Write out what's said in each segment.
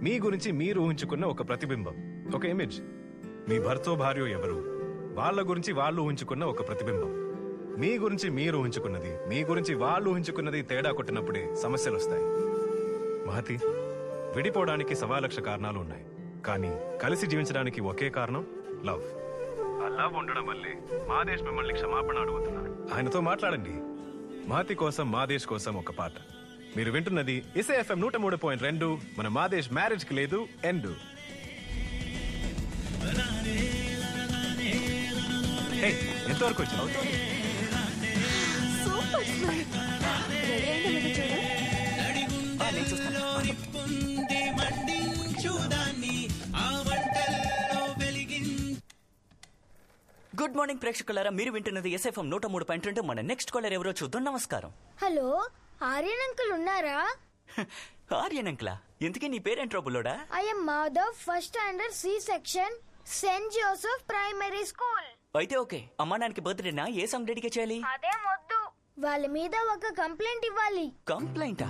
మీ గురించి మీరు ఊహించుకున్న ఒక ప్రతిబింబం, ఒక ఇమేజ్. మీ భర్తో భార్యో ఎవరు, వాళ్ళ గురించి వాళ్ళు ఊహించుకున్న ఒక ప్రతిబింబం. మీ గురించి మీరు ఊహించుకున్నది, మీ గురించి వాళ్ళు ఊహించుకున్నది తేడా కొట్టినప్పుడే సమస్యలు వస్తాయి. మహతి, విడిపోవడానికి 1,00,000 కారణాలు ఉన్నాయి, కానీ కలిసి జీవించడానికి ఒకే కారణం లవ్. ఆ లవ్ ఉండడం వల్లే మాదేశ్ మిమ్మల్ని క్షమాపణ అడుగుతున్నాను. ఆయనతో మాట్లాడండి. మహతి కోసం, మాదేశ్ కోసం ఒక పాట. మీరు వింటున్నది ఇసే FM 103.2. మన మాదేశ్ మ్యారేజ్ కి లేదు ఎండు. ఎంతవరకు వచ్చావు? గుడ్ మార్నింగ్ ప్రేక్షకులారా, మీరు వింటున్నది ఎస్ఎఫ్ఎం 103.2. మన నెక్స్ట్ కాలర్ ఎవరో చూద్దాం. నమస్కారం. హలో, ఆర్యన్ అంకుల్ ఉన్నారా? ఆర్యన్ అంకులా? ఎందుకే నీ పేరేంట్రో బుల్లోడా? I'm Madhav, first standard C section, Saint Joseph primary school. అయితే ఓకే, అమ్మా నాన్నకి బర్త్డేనా? ఏ సాంగ్ డెడికేట్ చేయాలి? అదేం వద్దు, వాళ్ళ మీద ఒక కంప్లైంట్ ఇవ్వాలి. కంప్లైంటా?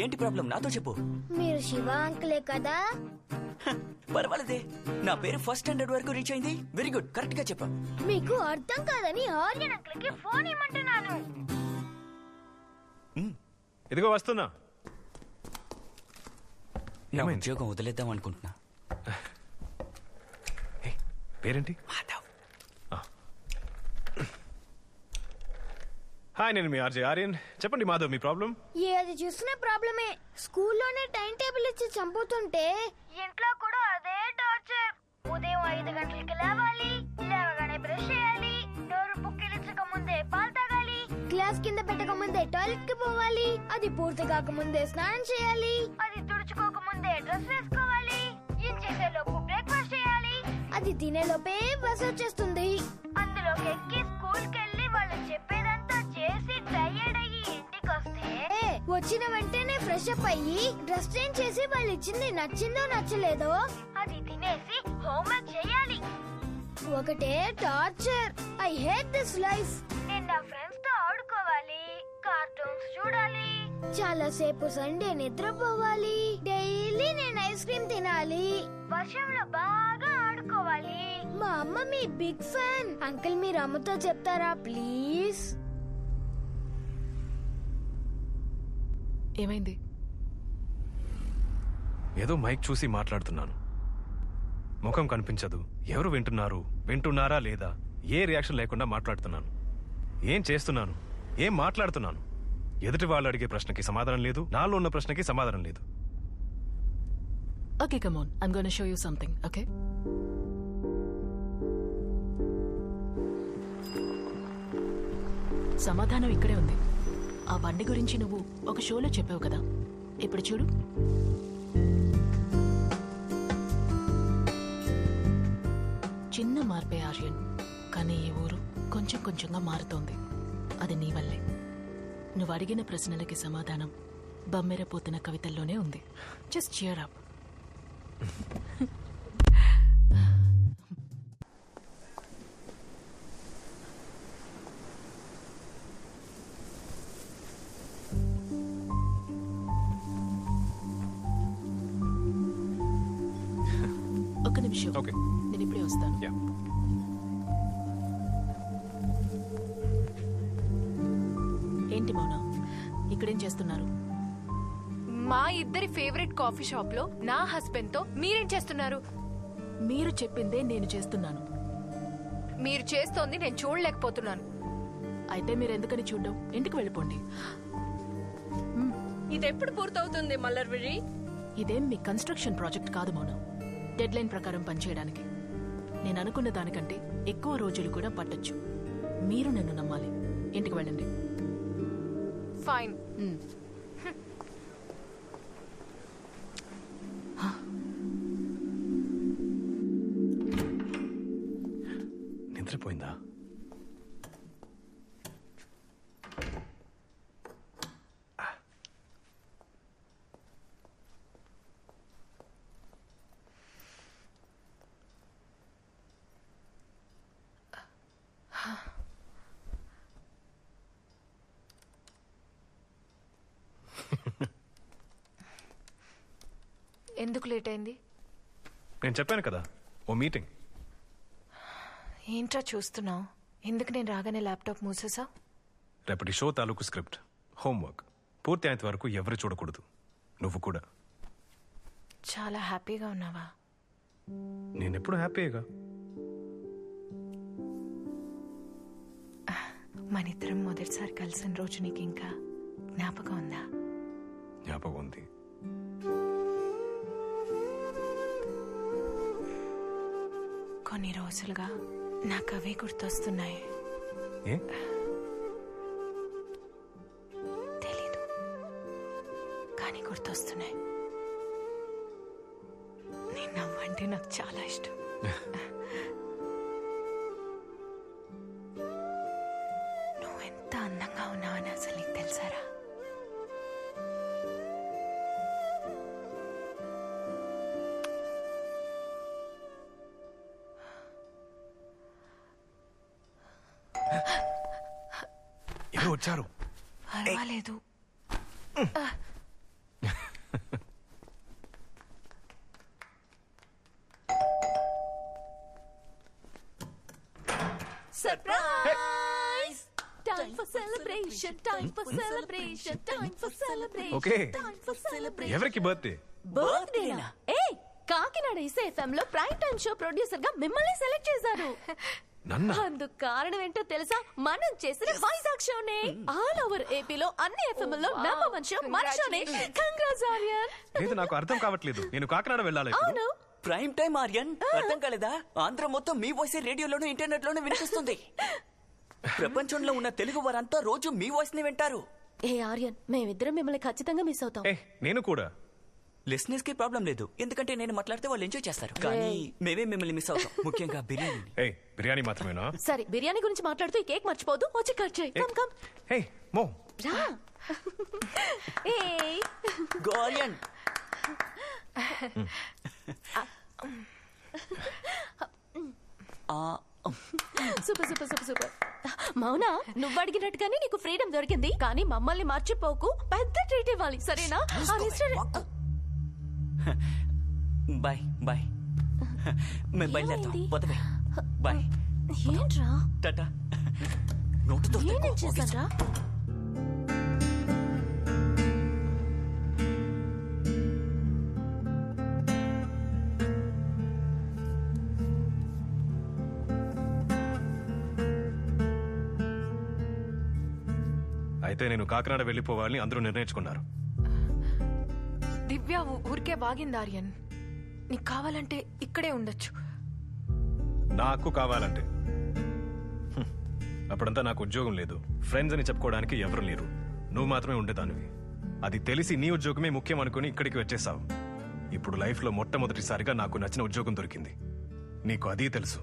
ఏంటి ప్రాబ్లం నాతో చెప్పు. మీరు శివ అంకులే కదా? పర్వాలేదే, నా పేరు ఫస్ట్ స్టాండర్డ్ వరకు రీచ్ అయింది. వెరీ గుడ్, కరెక్ట్ గా చెప్పా. మీకు అర్థం కాదని ఆర్యన్ అంకుల్ కి ఫోన్ ఇమ్మంటున్నాను. ఇదిగో వస్తున్నా. నా ఉద్యోగం వదిలేద్దాం అనుకుంటున్నా. పేరేంటి? మాధవ్. హాయ్, నేను మీ ఆర్జే ఆర్యన్. చెప్పండి మాధవ్, మీ ప్రాబ్లం? ఏది చూసినా ప్రాబ్లమే. స్కూల్లోనే టైం టేబుల్ ఇచ్చి చంపుతుంటే ఇంట్లో కూడా అదే టార్చర్. ఉదయం 5 గంటలకి లేవాలి, లేవగానే బ్రష్ చేయాలి, డోర్ పుక్కిలించక ముందే పాలు తాగాలి, గ్లాస్ కింద పెట్టక ముందే టాయిలెట్ కి పోవాలి, అది పూర్తి కాక ముందే స్నానం చేయాలి, అది తుడుచుకోక ముందే డ్రెస్ వేసుకోవాలి, చేసే లోపు బ్రేక్ఫాస్ట్ చేయాలి, అది తినే లోపే బస్ వచ్చేస్తుంది. అందులోకి ఎక్కి స్కూల్ కెళ్ళి వాళ్ళు చెప్పేదంతా చేసి టైర్డ్ అయ్యి ఇంటికి వస్తే వచ్చిన వెంటనే ఫ్రెష్ అప్ అయ్యి డ్రెస్ చేంజ్ చేసి వాళ్ళు ఇచ్చింది నచ్చిందో నచ్చలేదో అది తినేసి హోంవర్క్ చేయాలి. ఒకటే torture. I hate this life. నేను నా ఫ్రెండ్స్ తో ఆడుకోవాలి, కార్టూన్స్ చూడాలి, చాలా సేపు సండే నిద్రపోవాలి, డైలీ నేను ఐస్ క్రీమ్ తినాలి, వర్షంలో బాగా ఆడుకోవాలి. మా అమ్మ మీ బిగ్ ఫ్యాన్. అంకుల్, మీరు అమ్మతో చెప్తారా ప్లీజ్? ఏమైంది? ఏదో మైక్ చూసి మాట్లాడుతున్నాను, ముఖం కనిపించదు. ఎవరు వింటున్నారా లేదా, ఏ రియాక్షన్ లేకుండా మాట్లాడుతున్నాను. ఏం చేస్తున్నాను, ఏం మాట్లాడుతున్నాను? ఎదుటి వాళ్ళు అడిగే ప్రశ్నకి సమాధానం లేదు, నాలో ఉన్న ప్రశ్నకి సమాధానం లేదు. Okay, come on. I'm going to show you something, okay? సమాధానం ఇక్కడే ఉంది. ఆ బండి గురించి నువ్వు ఒక షోలో చెప్పావు కదా, ఇప్పుడు చూడు. చిన్న మార్పే ఆర్యన్, కానీ ఈ ఊరు కొంచెం కొంచెంగా మారుతోంది. అది నీ వల్లే. నువ్వు అడిగిన ప్రశ్నలకి సమాధానం బమ్మెరపోతున్న కవితల్లోనే ఉంది. Just cheer up. ఒక నిమిషం, నేను ఇప్పుడే వస్తాను. ఏంటి మౌన, ఇక్కడేం చేస్తున్నారు? మా ఇద్దరి ఫేవరెట్ కాఫీ షాప్ లో నా హస్బెండ్ తో మీరేం చేస్తున్నారు? మీరు చెప్పిందే నేను చేస్తున్నాను. మీరు చేస్తోంది నేను చూడలేకపోతున్నాను. అయితే మీరు ఎందుకని చూడడం? ఇంటికి వెళ్ళిపోండి. ఇదెప్పుడు పూర్తవుతుంది మల్లర్విరి? ఇదేం మీ కన్స్ట్రక్షన్ ప్రాజెక్ట్ కాదు మౌన. డెడ్ లైన్ ప్రకారం పనిచేయడానికి నేను అనుకున్న దానికంటే ఎక్కువ రోజులు కూడా పట్టొచ్చు. మీరు నన్ను నమ్మాలి. ఇంటికి వెళ్ళండి. ఫైన్. నిద్రపోయిందా? ఎందుకు లేట్ అయింది? నేను చెప్పాను కదా, ఓ మీటింగ్. ఏంట్రా చూస్తున్నావు? ఎందుకు నేను రాగానే ల్యాప్టాప్ మూసేసా? రేపటి షో తాలూకు స్క్రిప్ట్, హోంవర్క్ పూర్తి అయ్యేంత వరకు ఎవరు చూడకూడదు. నువ్వు కూడా. చాలా హ్యాపీగా ఉన్నావా? నేనెప్పుడు హ్యాపీగా. మనిద్దరం మొదటిసారి కలిసిన రోజు నీకు ఇంకా జ్ఞాపకం ఉందా? జ్ఞాపకం ఉంది. కొన్ని రోజులుగా నాకు అవే గుర్తొస్తున్నాయి. ఏ? తెలీదు, కానీ గుర్తొస్తున్నాయి. నేను నవ్వంటే నాకు చాలా ఇష్టం. నువ్వెంత అందంగా ఉన్నావని అసలు నీకు తెలుసారా? ఎవరు వచ్చారు? పర్వాలేదు. Surprise! Time for celebration, time for celebration, time for celebration. Okay, Time for celebration. ఎవరికి బర్త్డే? బర్త్డేనా? ఏ కాకినాడ ఇసే ఎఫ్ఎం లో ప్రైమ్ టైమ్ షో ప్రొడ్యూసర్ గా మిమ్మల్ని సెలెక్ట్ చేశారు. నన్న? అందుకు కారణం ఏంటో తెలుసా? మనం చేసిన వైజాగ్ షోనే. ఆల్ ఓవర్ ఏపీలో అన్ని ఎఫ్ఎం లో నంబర్ 1 షో మన షోనే. కంగ్రాట్స్ ఆర్యన్. లేదు, నాకు అర్థం కావట్లేదు. నేను కాకినాడ వెళ్ళాలి ఇప్పుడు. అవును, ప్రైమ్ టైం ఆర్యన్, అర్థం కాలేదా? ఆంధ్ర మొత్తం మీ వాయిస్ రేడియోలోను ఇంటర్నెట్ లోను వినిపిస్తుంది. ప్రపంచంలో ఉన్న తెలుగు వారంతా రోజు మీ వాయిస్ ని వింటారు. ఏ ఆర్యన్, మేమిద్దరం మిమ్మల్ని ఖచ్చితంగా మిస్ అవుతాం. ఏ, నేను కూడా. లిసనర్స్ కి ప్రాబ్లం లేదు, ఎందుకంటే నేను మాట్లాడితే వాళ్ళు ఎంజాయ్ చేస్తారు. కానీ మేమే మిమ్మల్ని మిస్ అవుతాం, ముఖ్యంగా బిర్యానీ. ఏ, బిర్యానీ మాత్రమేనా? సరే, బిర్యానీ గురించి మాట్లాడుతూ ఈ కేక్ మర్చిపోదు. వచ్చి కట్ చేయి. కమ్ కమ్ హే మో, రా. ఏయ్ go Aryan. Super super super super. Mouna, నువ్వు అడిగినట్టుగానే నీకు ఫ్రీడమ్ దొరికింది, కానీ మమ్మల్ని మర్చిపోకు. పెద్ద ట్రీట్ ఇవ్వాలి, సరేనా? ఆ రెస్టారెంట్. Bye bye. మేము బయలుదేరుతాం. పోతవే. బాయ్. ఏంట్రా? టాటా. నోటుతో నేనేం చేశాన్రా? అయితే నేను కాకినాడ వెళ్ళిపోవాలని అందరూ నిర్ణయించుకున్నారు. దివ్య ఊరికే వాగింది ఆర్యన్. నీకు కావాలంటే ఇక్కడే ఉండొచ్చు. నాకు కావాలంటే అప్పుడంతా నాకు ఉద్యోగం లేదు, ఫ్రెండ్స్ అని చెప్పుకోవడానికి ఎవరు లేరు. నువ్వు మాత్రమే ఉండేదానివి. అది తెలిసి నీ ఉద్యోగమే ముఖ్యం అనుకుని ఇక్కడికి వచ్చేసావు. ఇప్పుడు లైఫ్లో మొట్టమొదటిసారిగా నాకు నచ్చిన ఉద్యోగం దొరికింది. నీకు అది తెలుసు.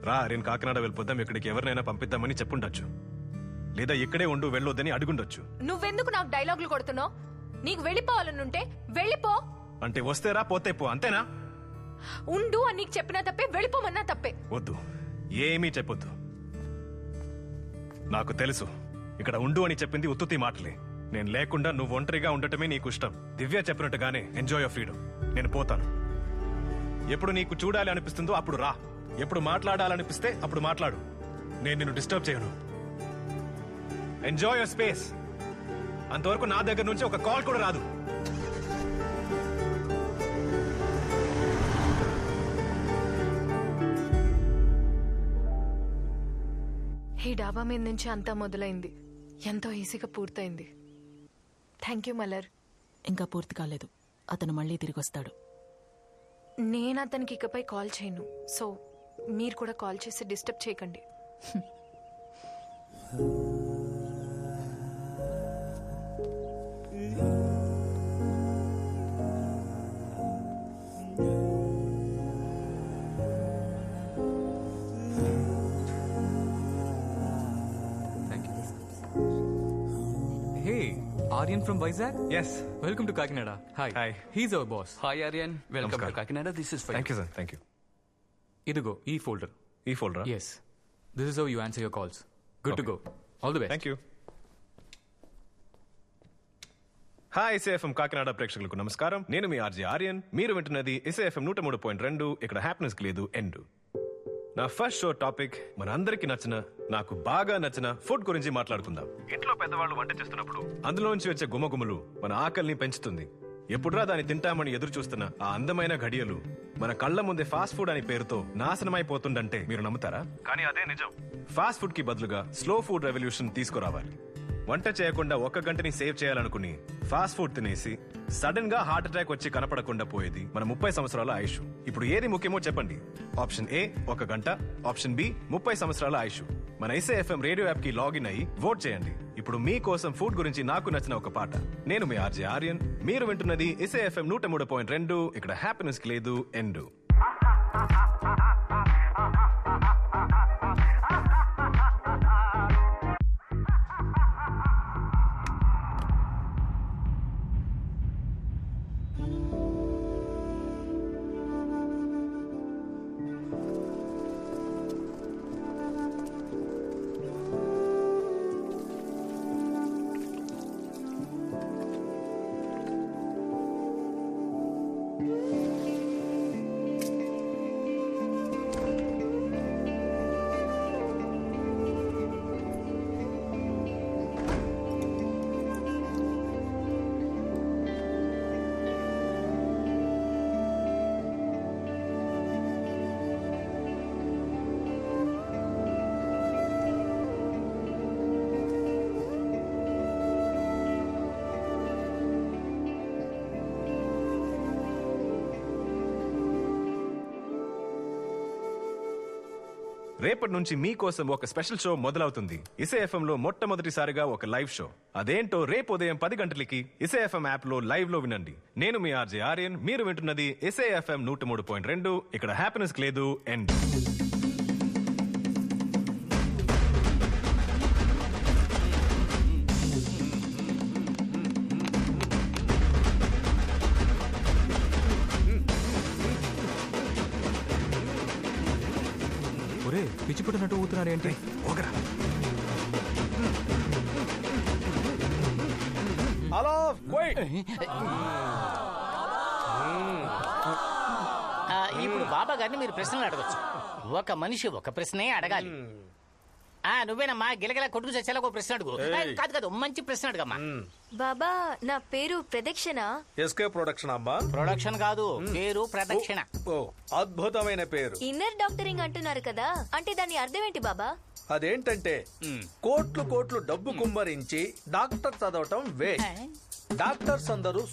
రా, నేను కాకినాడ వెళ్ళిపోద్దాం, ఇక్కడికి ఎవరినైనా పంపిద్దామని చెప్పుండొచ్చు, లేదా ఇక్కడే ఉండు వెళ్ళొద్దని అడుగుండొచ్చు. నువ్వెందుకు నాకు డైలాగులు కొడుతున్నావు? నీకు వెళ్ళిపోవాలనుంటే వెళ్ళిపో. అంటే వస్తే రా, పోతే పో, అంతేనా? ఉండు అని నీకు చెప్పినా తప్పే, వెళ్ళిపోమన్నా తప్పే. వద్దు, ఏమీ చెప్పొద్దు. నాకు తెలుసు, ఇక్కడ ఉండు అని చెప్పింది ఉత్తుతి మాటలే. నేను లేకుండా నువ్వు ఒంటరిగా ఉండటమే నీకు ఇష్టం. దివ్య చెప్పినట్టుగానే ఎంజాయ్ యువర్ ఫ్రీడమ్. నేను పోతాను. ఎప్పుడు నీకు చూడాలి అనిపిస్తుందో అప్పుడు రా, ఎప్పుడు మాట్లాడాలనిపిస్తే అప్పుడు మాట్లాడు. నేను నిన్ను డిస్టర్బ్ చేయను. Enjoy your space. అంతవరకు నా దగ్గర నుంచి ఒక కాల్ కూడా రాదు. ఈ డాబా మీద నుంచి అంతా మొదలైంది, ఎంతో ఈజీగా పూర్తయింది. Thank you Malar. ఇంకా పూర్తి కాలేదు. అతను మళ్ళీ తిరిగి వస్తాడు. నేను అతనికి ఇకపై కాల్ చేయను, సో మీరు కూడా కాల్ చేసి డిస్టర్బ్ చేయకండి. Hey, Aryan from Vizag? Yes. Welcome to Kakinada. Hi. Hi. He's our boss. Hi Aryan, welcome to నమస్కారం. Kakinada. This is thank you sir. Thank you. Idigo, e-folder. ఈ folder. Yes. This is how you answer your calls. Good to Okay. go. All the best. Thank you. Hi SAFM Kakinada ప్రేక్షకులకు నమస్కారం. నేను మీ RJ Aryan. మీరు వింటున్నది ఎస్ఏఎఫ్ఎం 103.2. ఇక్కడ happiness లేదు end. నా first show topic మన అందరికి నచ్చిన, నాకు బాగా నచ్చిన ఫుడ్ గురించి మాట్లాడుకుందాం. ఇంట్లో పెద్దవాళ్ళు వంట చేస్తున్నప్పుడు అందులోంచి వచ్చే గుమగుమలు మన ఆకలిని పెంచుతుంది. ఎప్పుడురా దాన్ని తింటామని ఎదురు చూస్తున్న ఆ అందమైన ఘడియలు మన కళ్ళ ముందే ఫాస్ట్ ఫుడ్ అనే పేరుతో నాశనమైపోతుందంటే మీరు నమ్ముతారా? కానీ అదే నిజం. ఫాస్ట్ ఫుడ్ కి బదులుగా స్లో ఫుడ్ రెవల్యూషన్ తీసుకురావాలి. వంట చేయకుండా 1 గంటని సేవ్ చేయాలనుకుని ఫాస్ట్ ఫుడ్ తినేసి సడన్ గా హార్ట్ అటాక్ వచ్చి కనపడకుండా పోయేది మన 30 సంవత్సరాల ఆయుష్. ఇప్పుడు ఏది ముఖ్యమో చెప్పండి. ఆప్షన్ ఏ 1 గంట, ఆప్షన్ బి 30 సంవత్సరాల ఆయుష్. మన ఎస్ఏఎఫ్ఎం రేడియో యాప్ కి లాగిన్ అయ్యి ఓట్ చేయండి. ఇప్పుడు మీకోసం ఫుడ్ గురించి నాకు నచ్చిన ఒక పాట. నేను మీ ఆర్జే ఆర్యన్. మీరు వింటున్నది ఎస్ఏఎఫ్ఎం 103.2. ఇక్కడ హ్యాపీనెస్ లేదు ఎండు. రేపటి నుంచి మీకోసం ఒక స్పెషల్ షో మొదలవుతుంది. ఎస్ఏఎఫ్ఎం లో మొట్టమొదటిసారిగా ఒక లైవ్ షో. అదేంటో రేపు ఉదయం 10 గంటలకి ఎస్ఏఎఫ్ఎం యాప్ లో లైవ్ లో వినండి. నేను మీ ఆర్జే ఆర్యన్. మీరు వింటున్నది ఎస్ఏఎఫ్ఎం 103.2. ఇక్కడ హ్యాపీనెస్ లేదు ఎండ్. పిచ్చి పుట్టినట్టు ఊతున్నాడు ఏంటి? ఇప్పుడు బాబా గారిని మీరు ప్రశ్నలు అడగచ్చు. ఒక మనిషి ఒక ప్రశ్నే అడగాలి. నువ్వేనమ్మా గిలగిల కొట్టుకు చచ్చేలా ఒక ప్రశ్న అడుగు. కాదు మంచి ప్రశ్న అడగమ్మా. బాబా నా పేరు ప్రదక్షిణ. ఎస్కే ప్రొడక్షన్ అమ్మా. ప్రొడక్షన్ కాదు, పేరు ప్రదక్షిణ. ఓ అద్భుతమైన పేరు. ఇన్నర్ డాక్టరింగ్ అంటున్నారు కదా, అంటే దాని అర్థం ఏంటి బాబా? అదేంటంటే కోట్లు కోట్లు డబ్బు కుమ్మరించి డాక్టర్ చదవటం వే. డాక్టర్స్ అందరూ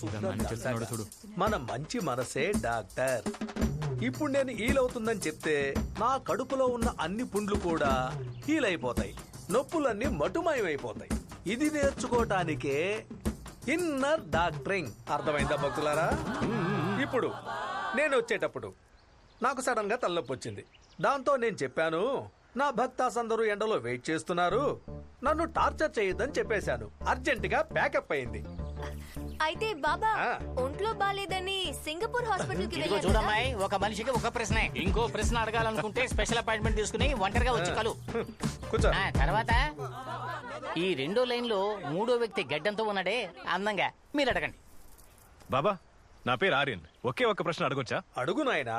మన మంచి మనసే డాక్టర్. ఇప్పుడు నేను హీల్ అవుతుందని చెప్తే నా కడుపులో ఉన్న అన్ని పుండ్లు కూడా హీల్ అయిపోతాయి, నొప్పులన్నీ మటుమాయమైపోతాయి. ఇది నేర్చుకోవటానికే ఇన్నర్ డాక్టరింగ్. అర్థమైందా భక్తులారా? ఇప్పుడు నేను వచ్చేటప్పుడు నాకు సడన్ గా తలనొప్పి వచ్చింది. దాంతో నేను చెప్పాను, నా భక్తాస్ అందరూ ఎండలో వెయిట్ చేస్తున్నారు, నన్ను టార్చర్ చేయొద్దని చెప్పేశాను. అర్జెంట్ గా ప్యాకప్ అయింది. అయితే బాబా ఒంట్లో బాలేదని సింగపూర్ హాస్పిటల్ కి వెళ్ళారు. చూడమ్మాయి, ఒక మనిషికి ఒక ప్రశ్నే. ఇంకో ప్రశ్న అడగాలనుకుంటే స్పెషల్ అపాయింట్మెంట్ తీసుకుని ఒంటరిగా వచ్చి కలు. తర్వాత ఈ 2వ లైన్ లో 3వ వ్యక్తి గడ్డంతో ఉన్నాడే అందంగా, మీరు అడగండి. బాబా నా పేరు ఆర్యన్. ఒకే ఒక ప్రశ్న అడగొచ్చా? అడుగు నాయనా.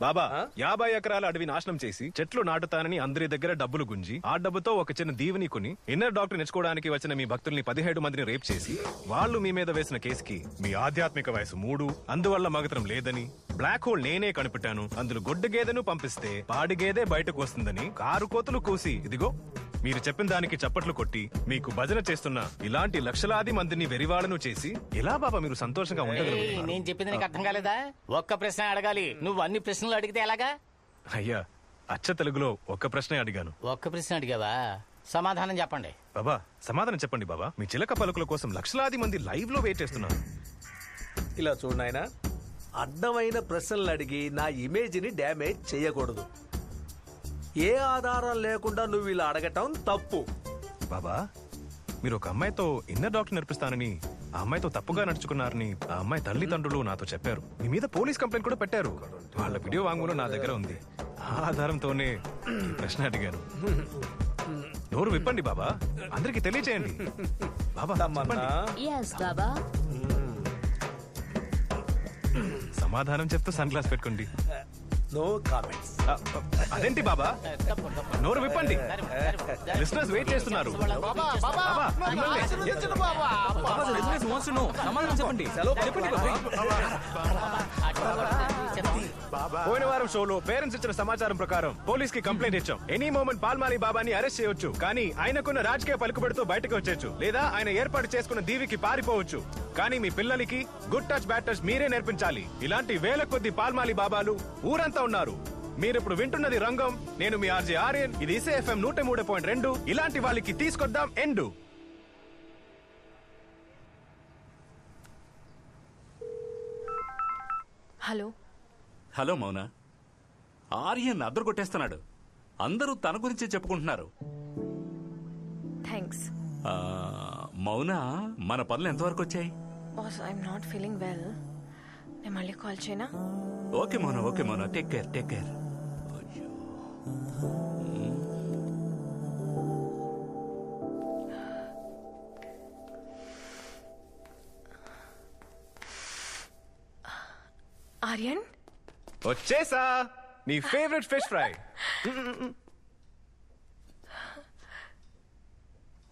బాబా 50 ఎకరాల అడవి నాశనం చేసి చెట్లు నాటుతానని అందరి దగ్గర డబ్బులు గుంజి ఆ డబ్బుతో ఒక చిన్న దీవెని కొని ఇన్నర్ డాక్టర్ నేర్చుకోవడానికి వచ్చిన మీ భక్తుల్ని 17 మందిని రేప్ చేసి వాళ్ళు మీ మీద వేసిన కేసుకి మీ ఆధ్యాత్మిక వయసు 3, అందువల్ల మగతరం లేదని, బ్లాక్ హోల్ నేనే కనిపెట్టాను, అందులో గొడ్డు గేదెను పంపిస్తే పాడి గేదె బయటకు వస్తుందని కారు కోతలు కూసి ఇదిగో మీరు చెప్పిన దానికి చప్పట్లు కొట్టి మీకు భజన చేస్తున్న ఇలాంటి లక్షలాది మందిని వెరివాళ్లను చేసి ఎలా బాబా మీరు సంతోషంగా ఉండగలరు? నేను చెప్పింది నీకు అర్థం కాలేదా? ఒక్క ప్రశ్న అడగాలి. నువ్వు అన్ని ప్రశ్నలు అడిగితే ఎలాగా? అయ్యా అచ్చ తెలుగులో ఒక్క ప్రశ్నే అడిగాను. ఒక్క ప్రశ్న అడిగావా? సమాధానం చెప్పండి. బాబా సమాధానం చెప్పండి బాబా. మీ చిలక పలుకుల కోసం లక్షలాది మంది లైవ్ లో వెయిట్ చేస్తున్నారు. ఇలా చూడు నాయనా, అడ్డమైన ప్రశ్నలు అడిగి నా ఇమేజ్ ని డ్యామేజ్ చేయకూడదు. ఏ ఆధారం లేకుండా నువ్వు ఇలా అడగటం తప్పు. బాబా మీరు ఒక అమ్మాయితో ఇన్నర్ డాక్టర్ నేర్పిస్తానని ఆ అమ్మాయితో తప్పుగా నడుచుకున్నారని ఆ అమ్మాయి తల్లిదండ్రులు నాతో చెప్పారు. మీ మీద పోలీస్ కంప్లైంట్ కూడా పెట్టారు. వాళ్ళ వీడియో వాంగ్మూలం నా దగ్గర ఉంది. ఆ ఆధారంతోనే ప్రశ్న అడిగాను. నోరు విప్పండి బాబా, అందరికి తెలియచేయండి. బాబా తమన్నా ఎస్ బాబా. సమాధానం చెప్తూ సన్ గ్లాస్ పెట్టుకోండి. No comments. అదేంటి బాబా, నోరు విప్పండి. లిస్నర్స్ వెయిట్ చేస్తున్నారు. బాబా, మిమ్మల్ని. సమాధానం చెప్పండి. చెప్పండి పోయిన వారం షోలో పేరెంట్స్ ఇచ్చిన సమాచారం ప్రకారం పోలీస్ కి కంప్లైంట్ ఇచ్చాం. ఎనీ మూమెంట్ పాల్మాలి బాబాని అరెస్ట్ చేయొచ్చు, కానీ ఆయనకున్న రాజకీయ పలుకుబడితో బయటకు వచ్చేచ్చు, లేదా ఆయన ఏర్పాటు చేసుకున్న దీవికి పారిపోవచ్చు. కానీ మీ పిల్లలకి గుడ్ టచ్ బ్యాడ్ టచ్ మీరే నేర్పించాలి. ఇలాంటి వేల కొద్ది పాల్మాలి బాబాలు ఊరంతా ఉన్నారు. మీరిప్పుడు వింటున్నది రంగం. నేను మీ ఆర్జే ఆర్యన్. ఇది ఇసే FM 103.2. ఇలాంటి వాళ్ళకి తీసుకొద్దాం ఎండు. హలో. హలో మౌన. ఆర్యన్ అద్దరు కొట్టేస్తున్నాడు. అందరూ తన గురించి చెప్పుకుంటున్నారు. థ్యాంక్స్. మౌన, మన పనులు ఎంతవరకు వచ్చాయి? Boss, I'm not feeling well. నేను మళ్ళీ కాల్ చేయనా? ఓకే మౌన, టేక్ కేర్. ఆర్యన్, వచ్చేసా నీ ఫేవరెట్ ఫిష్ ఫ్రై.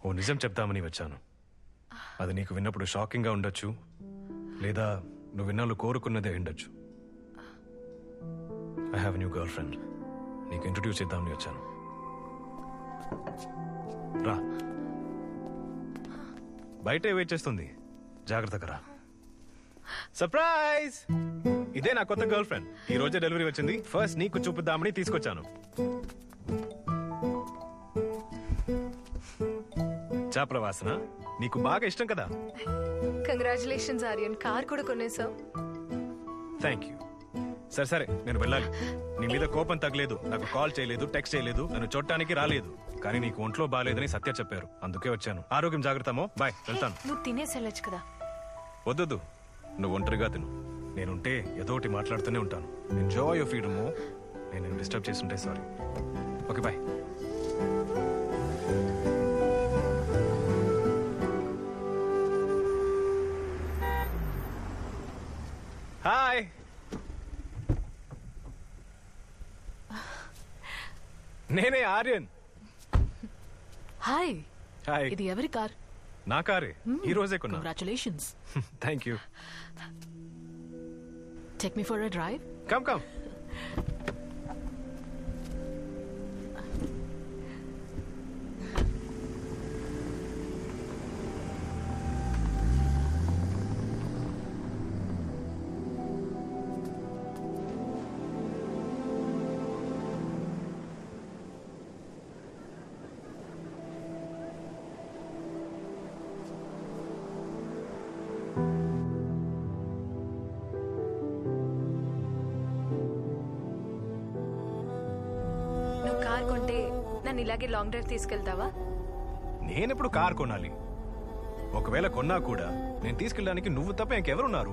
ఓ నిజం చెప్తామని వచ్చాను. అది నీకు విన్నప్పుడు షాకింగ్ గా ఉండొచ్చు, లేదా నువ్వు విన్నాళ్ళు కోరుకున్నదే ఉండొచ్చు. I have new girl friend. నీకు ఇంట్రొడ్యూస్ చేద్దామని వచ్చాను. రా, బయటే వెయిట్ చేస్తుంది. జాగ్రత్తగా రా. సర్ప్రైజ్! ఇదే నా కొత్త గర్ల్ ఫ్రెండ్. ఈ రోజే డెలివరీ వచ్చింది. ఫస్ట్ నీకు చూపిద్దామని తీసుకొచ్చాను. చేపల వాసన నీకు బాగా ఇష్టం కదా. కంగ్రాచులేషన్స్ ఆర్యన్, కార్ కూడా కొనేసావు. Thank you. సరే నేను వెళ్ళాలి. నీ మీద కోపం తగ్గలేదు, నాకు కాల్ చేయలేదు, టెక్స్ట్ చేయలేదు, నన్ను చూడటానికి రాలేదు. కానీ నీకు ఒంట్లో బాగాలేదని సత్య చెప్పారు, అందుకే వచ్చాను. ఆరోగ్యం జాగ్రత్తమో. బాయ్, వెళ్తాను. నువ్వు తినేసి వెళ్ళొచ్చు కదా. వద్దు, నువ్వు ఒంటరిగా తిను. నేనుంటే ఏదో ఒకటి మాట్లాడుతూనే ఉంటాను. Enjoy your freedom. నేను డిస్టర్బ్ చేస్తుంటే సారీ. Okay, bye. హాయ్. నేనే ఆర్యన్. హాయ్. హాయ్. ఇది ఎవరి కార్? నా కారే, ఈ రోజే కొన్నా. Congratulations. Thank you. Take me for a drive. Come. Car కొంటే నన్ను ఇలాగే లాంగ్ డ్రైవ్ తీసుకెళ్తావా? నేనెప్పుడు కార్ కొనాలి? ఒకవేళ కొన్నా కూడా నేను తీసుకెళ్ళడానికి నువ్వు తప్ప ఇంకెవరున్నారు?